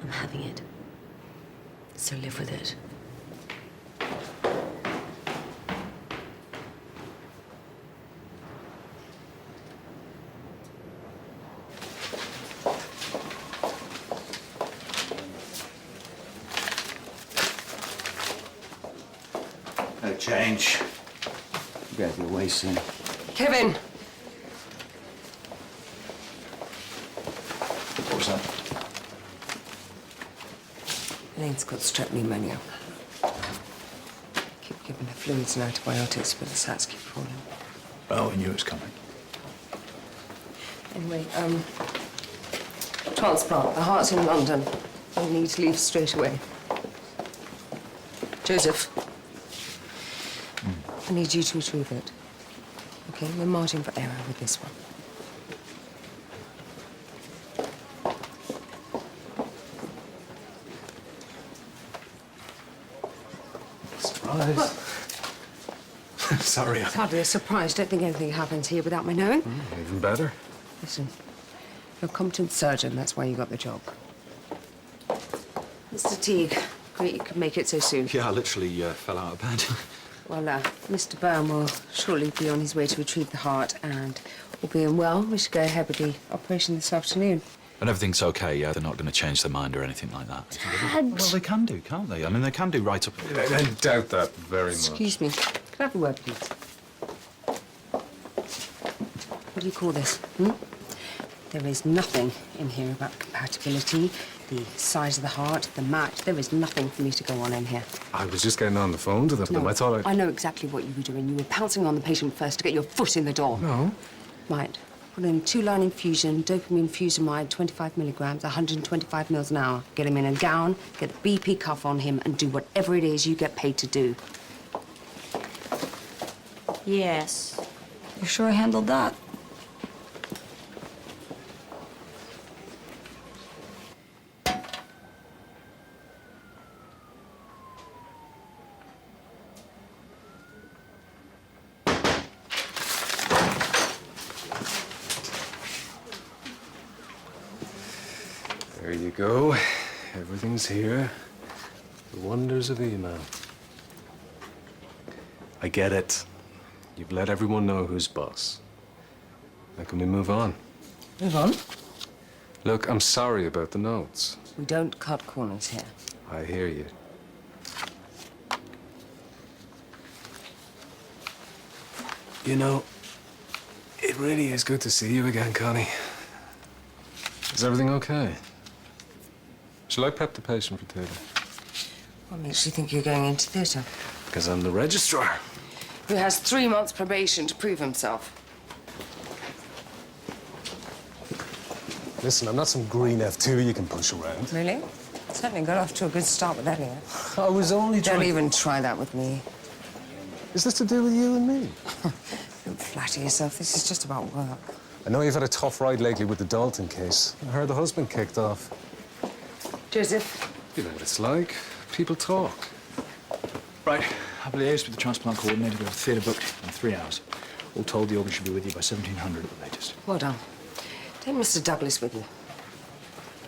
I'm having it. So live with it. No change. You better be away soon. Kevin! What was that? Elaine's got strep pneumonia. Keep giving her fluids and antibiotics, but the sats keep falling. Oh, I knew it was coming. Anyway, transplant. The heart's in London. We need to leave straight away. Joseph. I need you to retrieve it. Okay, we're margin for error with this one. Surprise. Sorry. It's hardly a surprise. Don't think anything happens here without my knowing. Even better. Listen, you're a competent surgeon. That's why you got the job. Mr. Teague, great you could make it so soon. Yeah, I literally fell out of bed. Well, Mr. Byrne will surely be on his way to retrieve the heart, and all being well, we should go ahead with the operation this afternoon. And everything's okay, yeah? They're not going to change their mind or anything like that? Dad! Well, they can do, can't they? I mean, they can do right up... I doubt that very much. Excuse me. Can I have a word, please? What do you call this, There is nothing in here about compatibility, the size of the heart, the match. There is nothing for me to go on in here. I was just getting on the phone to them. No, I thought I know exactly what you were doing. You were pouncing on the patient first to get your foot in the door. No. Right. Put in 2-line infusion, dopamine fusamide, 25 milligrams, 125 mils an hour. Get him in a gown, get a BP cuff on him, and do whatever it is you get paid to do. Yes. You sure handled that. There you go. Everything's here. The wonders of email. I get it. You've let everyone know who's boss. Now can we move on? Move on. Look, I'm sorry about the notes. We don't cut corners here. I hear you. You know, it really is good to see you again, Connie. Is everything okay? Shall I prep the patient for theatre? What makes you think you're going into theatre? Because I'm the registrar. Who has 3 months probation to prove himself. Listen, I'm not some green F2 you can push around. Really? Certainly got off to a good start with Elliot. I was only Don't trying... even try that with me. Is this to do with you and me? Don't flatter yourself. This is just about work. I know you've had a tough ride lately with the Dalton case. I heard the husband kicked off. Joseph. You know what it's like. People talk. Right, I've liaised with the transplant coordinator. We have theatre booked in 3 hours. All told, the organ should be with you by 1700 at the latest. Well done. Take Mr. Douglas with you.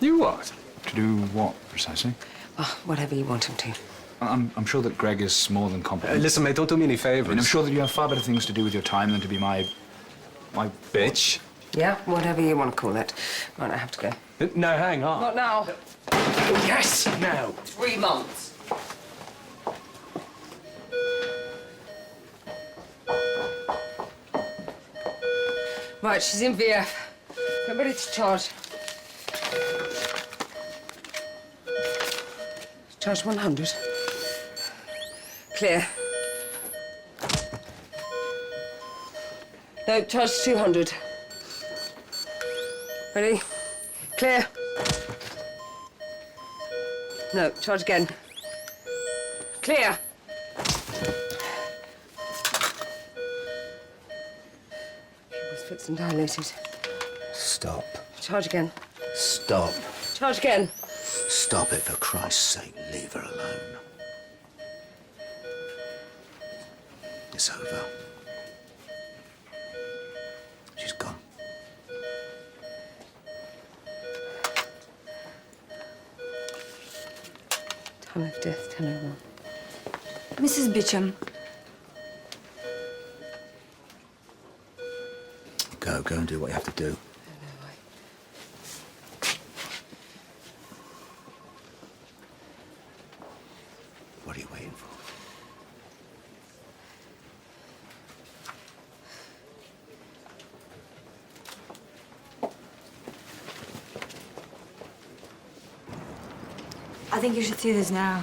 You what? To do what, precisely? Oh, whatever you want him to. I'm sure that Greg is more than competent. Listen, mate, don't do me any favours. I mean, I'm sure that you have far better things to do with your time than to be my bitch. Yeah, whatever you want to call it. Right, I have to go. No, hang on. Not now. Yes, now. 3 months. Right, she's in VF. Get ready to charge. Charge 100. Clear. No, charge 200. Ready? Clear. No, charge again. Clear. Pupils fixed and dilated. Stop. Charge again. Stop. Charge again. Stop it, for Christ's sake. Leave her alone. It's over. She's gone. Time of death, 10:01. Mrs. Beecham. Go and do what you have to do. What are you waiting for? I think you should see this now.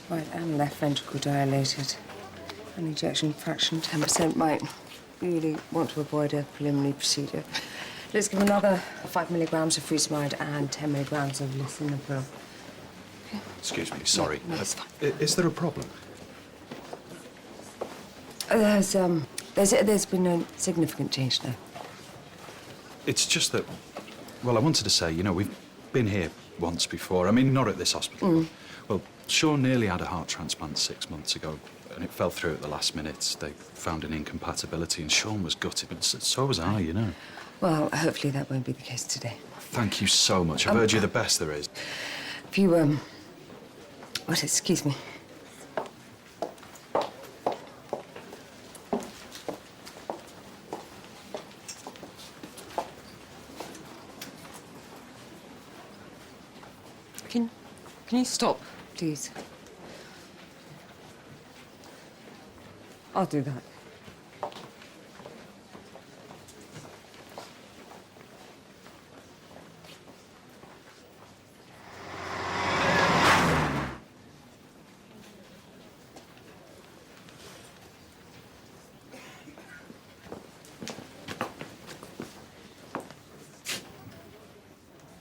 Right, and left ventricle dilated. An ejection fraction, 10%. Right. Really want to avoid a preliminary procedure. Let's give another 5 milligrams of furosemide and 10 milligrams of lisinopril. Excuse me, sorry. No, it's fine. Is there a problem? There's been no significant change, no. It's just that, well, I wanted to say, you know, we've been here once before. I mean, not at this hospital. Well, Sean nearly had a heart transplant 6 months ago, and it fell through at the last minute. They found an incompatibility, and Sean was gutted, but so was I, you know. Well, hopefully that won't be the case today. Thank you so much. I've heard you're the best there is. If you, what, excuse me. Can you stop, please? I'll do that.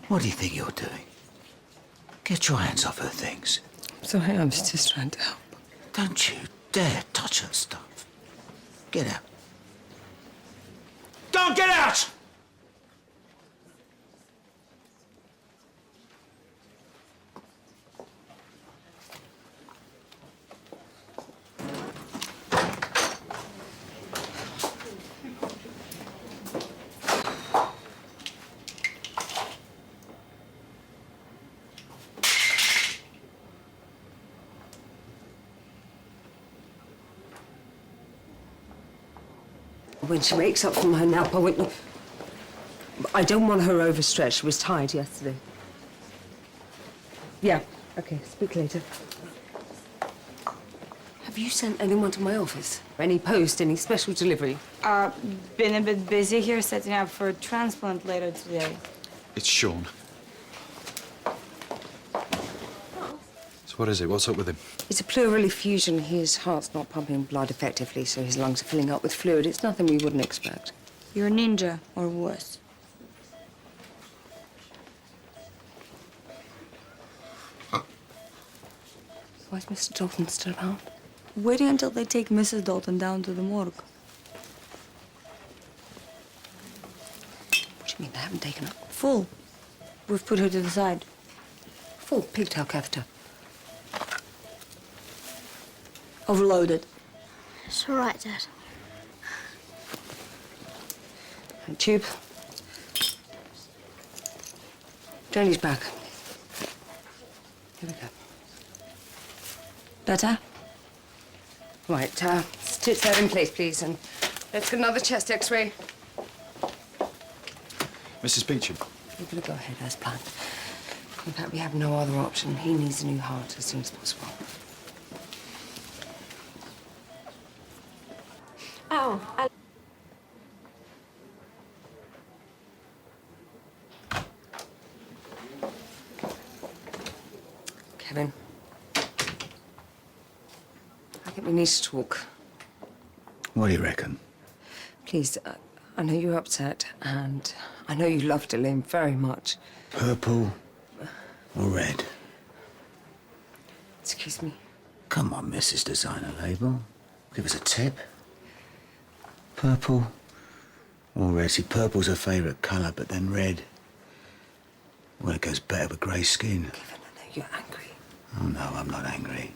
What do you think you're doing? Get your hands off her things. Sorry, I was just trying to help. Don't you dare touch her stuff. Get out. Don't get out! When she wakes up from her nap, I don't want her overstretched. She was tired yesterday. Yeah, okay, speak later. Have you sent anyone to my office? Any post, any special delivery? Been a bit busy here setting up for a transplant later today. It's Sean. So what is it? What's up with him? It's a pleural effusion. His heart's not pumping blood effectively, so his lungs are filling up with fluid. It's nothing we wouldn't expect. You're a ninja, or worse. Why is Mr. Dalton still about? Waiting until they take Mrs. Dalton down to the morgue. What do you mean they haven't taken her? Full. We've put her to the side. Full pigtail catheter. Overloaded. It's all right, Dad. And tube. Drainage back. Here we go. Better? Right, stitch that in place, please, and let's get another chest X-ray. Mrs. Beecham. You're gonna go ahead as planned. In fact, we have no other option. He needs a new heart as soon as possible. Oh, Kevin. I think we need to talk. What do you reckon? Please, I know you're upset, and I know you love Elaine very much. Purple or red? Excuse me. Come on, Mrs. Designer Label. Give us a tip. Purple or red? See, purple's her favourite colour, but then red, well, it goes better with grey skin. Kevin, I know you're angry. Oh, no, I'm not angry.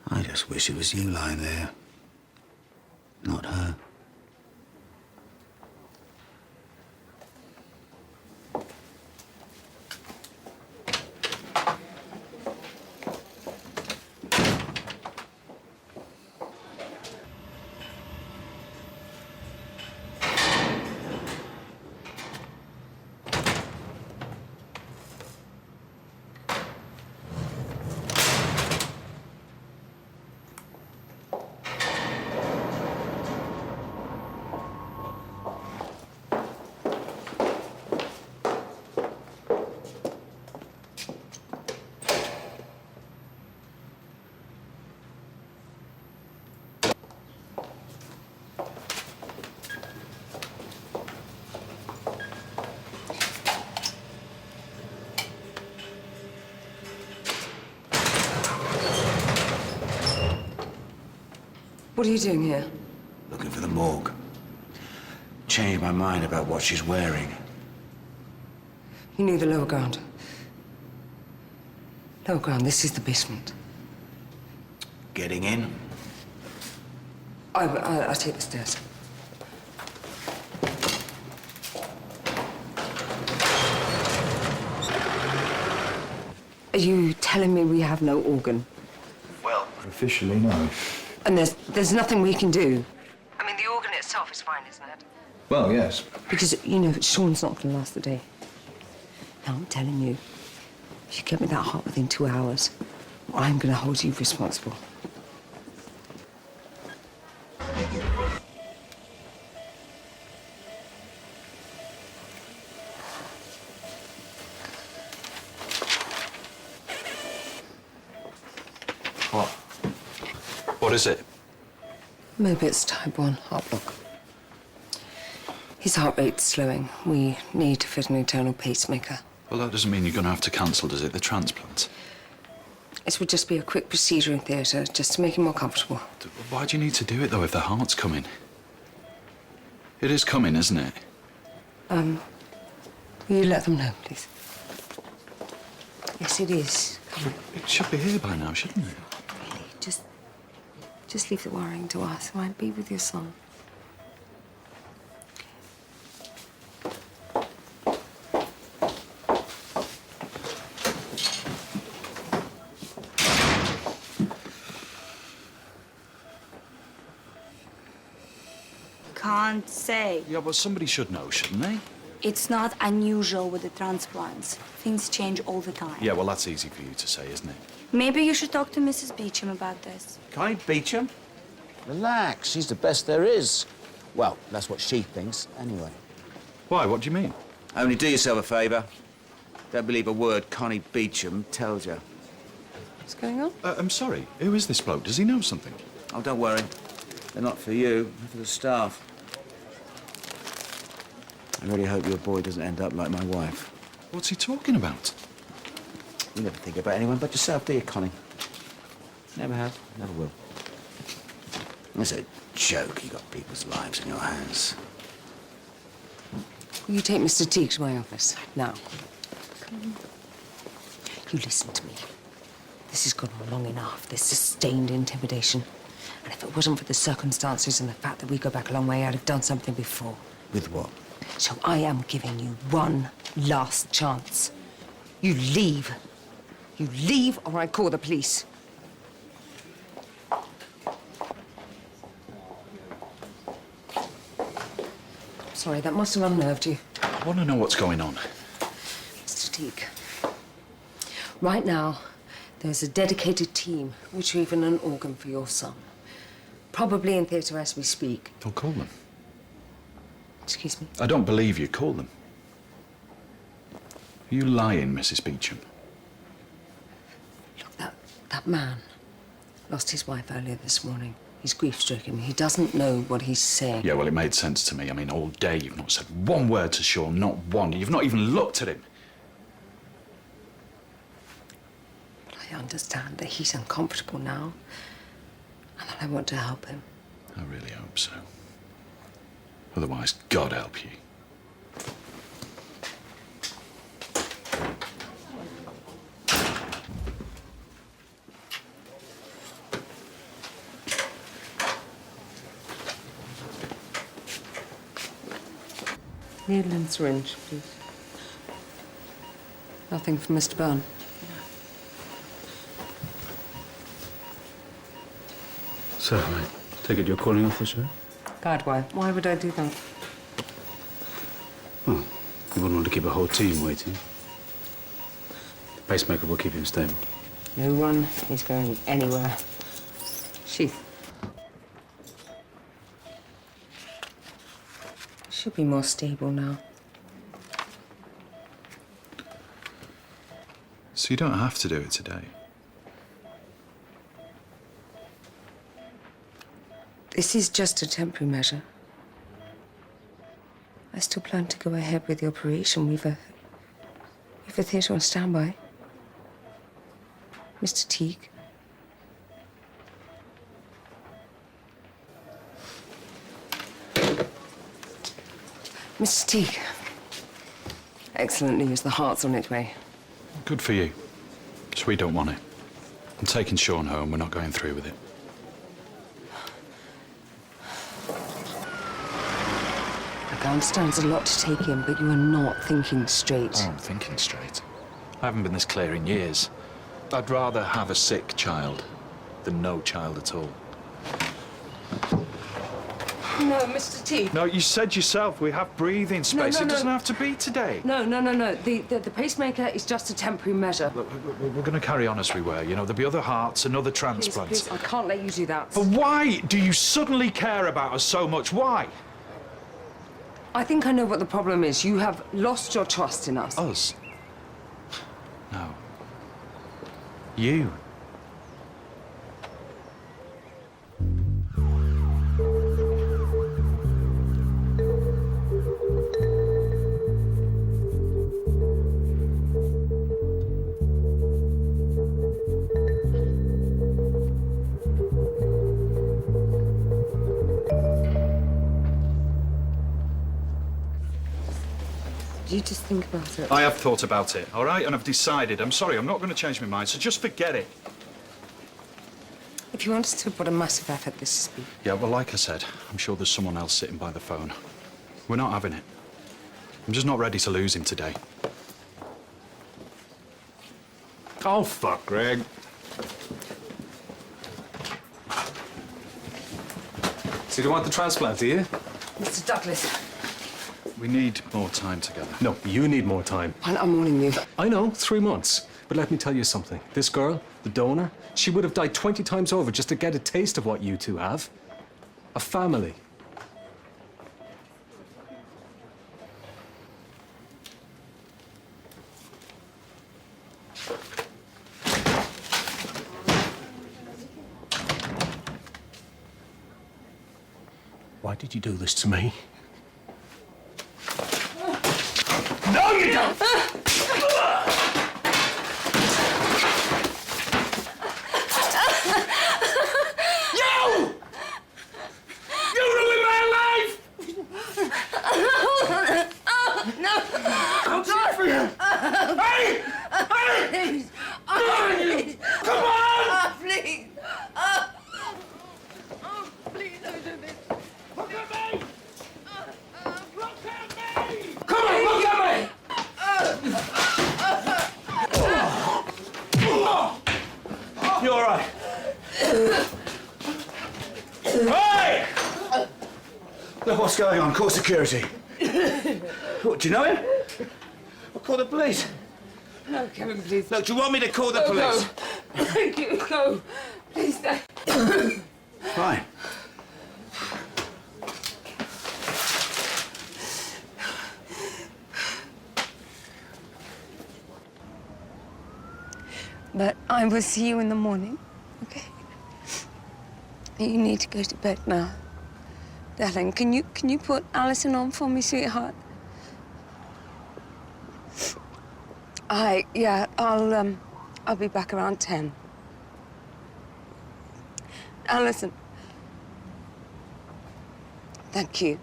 I just wish it was you lying there, not her. What are you doing here? Looking for the morgue. Changed my mind about what she's wearing. You knew the lower ground. Lower ground, this is the basement. Getting in? I'll take the stairs. Are you telling me we have no organ? Well, officially, no. And there's nothing we can do? I mean, the organ itself is fine, isn't it? Well, yes. Because, you know, Sean's not going to last the day. Now, I'm telling you, if you get me that heart within 2 hours, I'm going to hold you responsible. What? What is it? Mobitz type 1 heart block. His heart rate's slowing. We need to fit an internal pacemaker. Well, that doesn't mean you're going to have to cancel, does it, the transplant? It would just be a quick procedure in theatre, just to make him more comfortable. Why do you need to do it, though, if the heart's coming? It is coming, isn't it? Will you let them know, please? Yes, it is coming. It should be here by now, shouldn't it? Really, just leave the worrying to us. All right, be with your son. Can't say. Yeah, well, somebody should know, shouldn't they? It's not unusual with the transplants. Things change all the time. Yeah, well, that's easy for you to say, isn't it? Maybe you should talk to Mrs. Beecham about this. Connie Beecham? Relax, she's the best there is. Well, that's what she thinks, anyway. Why? What do you mean? Only do yourself a favour. Don't believe a word Connie Beecham tells you. What's going on? I'm sorry. Who is this bloke? Does he know something? Oh, don't worry. They're not for you, they're for the staff. I really hope your boy doesn't end up like my wife. What's he talking about? You never think about anyone but yourself, do you, Connie? Never have, never will. It's a joke you got people's lives in your hands. Will you take Mr. Teague to my office now? You listen to me. This has gone on long enough, this sustained intimidation. And if it wasn't for the circumstances and the fact that we go back a long way, I'd have done something before. With what? So I am giving you one last chance. You leave. You leave or I call the police. Sorry, that must have unnerved you. I want to know what's going on. Mr. Teague. Right now, there's a dedicated team retrieving an organ for your son. Probably in theatre as we speak. Don't call them. Excuse me? I don't believe you. Call them. Are you lying, Mrs. Beecham? Look, that man lost his wife earlier this morning. He's grief-stricken. He doesn't know what he's saying. Yeah, well, it made sense to me. I mean, all day you've not said one word to Sean, not one. You've not even looked at him. But I understand that he's uncomfortable now, and that I want to help him. I really hope so. Otherwise, God help you. Needle and syringe, please. Nothing from Mr. Byrne. So, mate, take it you're calling off the show? God, why? Why would I do that? Well, you wouldn't want to keep a whole team waiting. The pacemaker will keep him stable. No one is going anywhere. Sheath. Should be more stable now. So you don't have to do it today. This is just a temporary measure. I still plan to go ahead with the operation. We've a theatre on standby. Mr. Teague. Mr. Teague. Excellent news. The heart's on its way. Good for you. So we don't want it. I'm taking Sean home. We're not going through with it. Look, I understand there's a lot to take in, but you are not thinking straight. Oh, I'm thinking straight. I haven't been this clear in years. I'd rather have a sick child than no child at all. No, Mr. Teague. No, you said yourself we have breathing space. No, It no. doesn't have to be today. No. The pacemaker is just a temporary measure. Look, we're going to carry on as we were. You know, there'll be other hearts and other transplants. Please, I can't let you do that. But why do you suddenly care about us so much? Why? I think I know what the problem is. You have lost your trust in us. Us? No. You. You just think about it. I have thought about it, all right? And I've decided. I'm sorry, I'm not going to change my mind, so just forget it. If you understood what a massive effort this has been. Yeah, well, like I said, I'm sure there's someone else sitting by the phone. We're not having it. I'm just not ready to lose him today. Oh, fuck, Greg. So you don't want the transplant, do you? Mr. Douglas, We need more time together. No, you need more time. I'm warning you. I know, 3 months. But let me tell you something. This girl, the donor, she would have died 20 times over just to get a taste of what you two have. A family. Why did you do this to me? No, you don't! You all right? Hey! Look, what's going on? Call security. What, do you know him? I'll call the police. No, Kevin, please. Look, do you want me to call the police? Go. Thank you. Go. Please stay. Fine. But I will see you in the morning, okay? You need to go to bed now. Darling, can you put Alison on for me, sweetheart? I'll be back around 10. Alison. Thank you.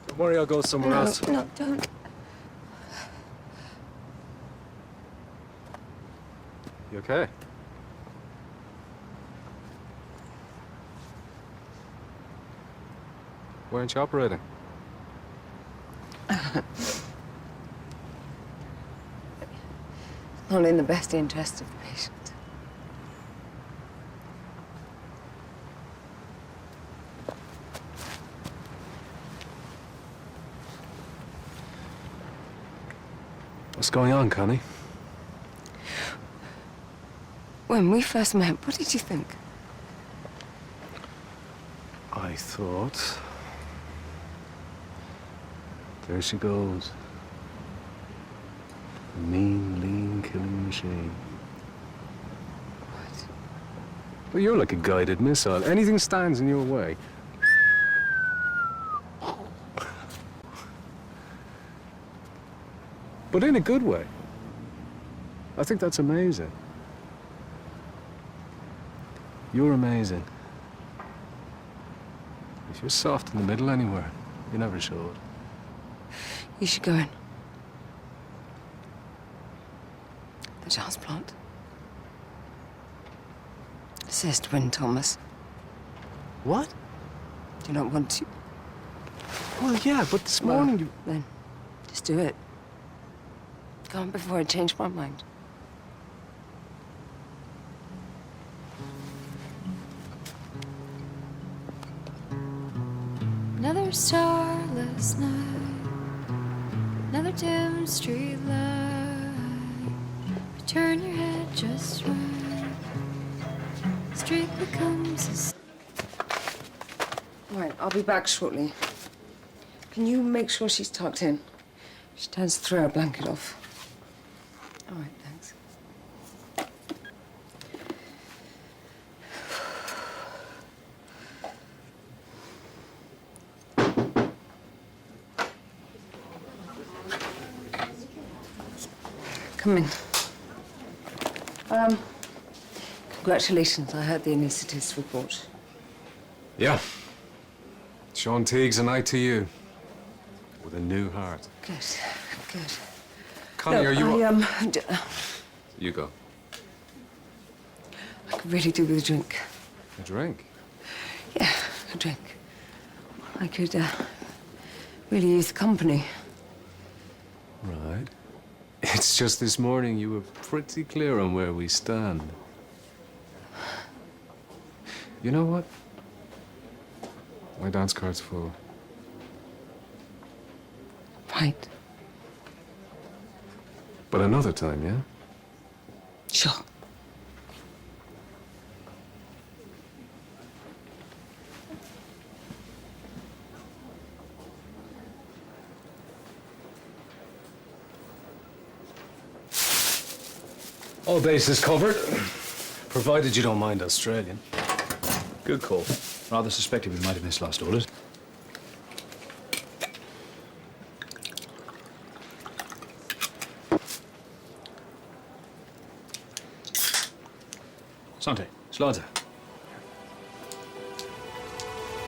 Don't worry, I'll go somewhere else. No, don't. You okay? Why aren't you operating? Not in the best interest of the patient. What's going on, Connie? When we first met, what did you think? I thought... There she goes. A mean, lean, killing machine. What? Well, you're like a guided missile. Anything stands in your way. But in a good way. I think that's amazing. You're amazing. If you're soft in the middle anywhere, you never showed. You should go in. The transplant. It says twin Thomas. What? Do you not want to? Well, yeah, but this morning you... Then, just do it. Go on before I change my mind. Another starless night, another dim street light. But turn your head just right. The street becomes Right, I'll be back shortly. Can you make sure she's tucked in? She tends to throw her blanket off. All right, thanks. Come in. Congratulations, I heard the anaesthetist report. Yeah. Sean Teague's an ITU. With a new heart. Good, good. Connie, Look, are you... I You go. could really do with a drink. A drink? Yeah, a drink. I could, really use the company. Right. It's just this morning you were pretty clear on where we stand. You know what? My dance card's full. Right. But another time, yeah? Sure. All bases covered. Provided you don't mind Australian. Good call. Rather suspected we might have missed last orders. Sante, Slaughter.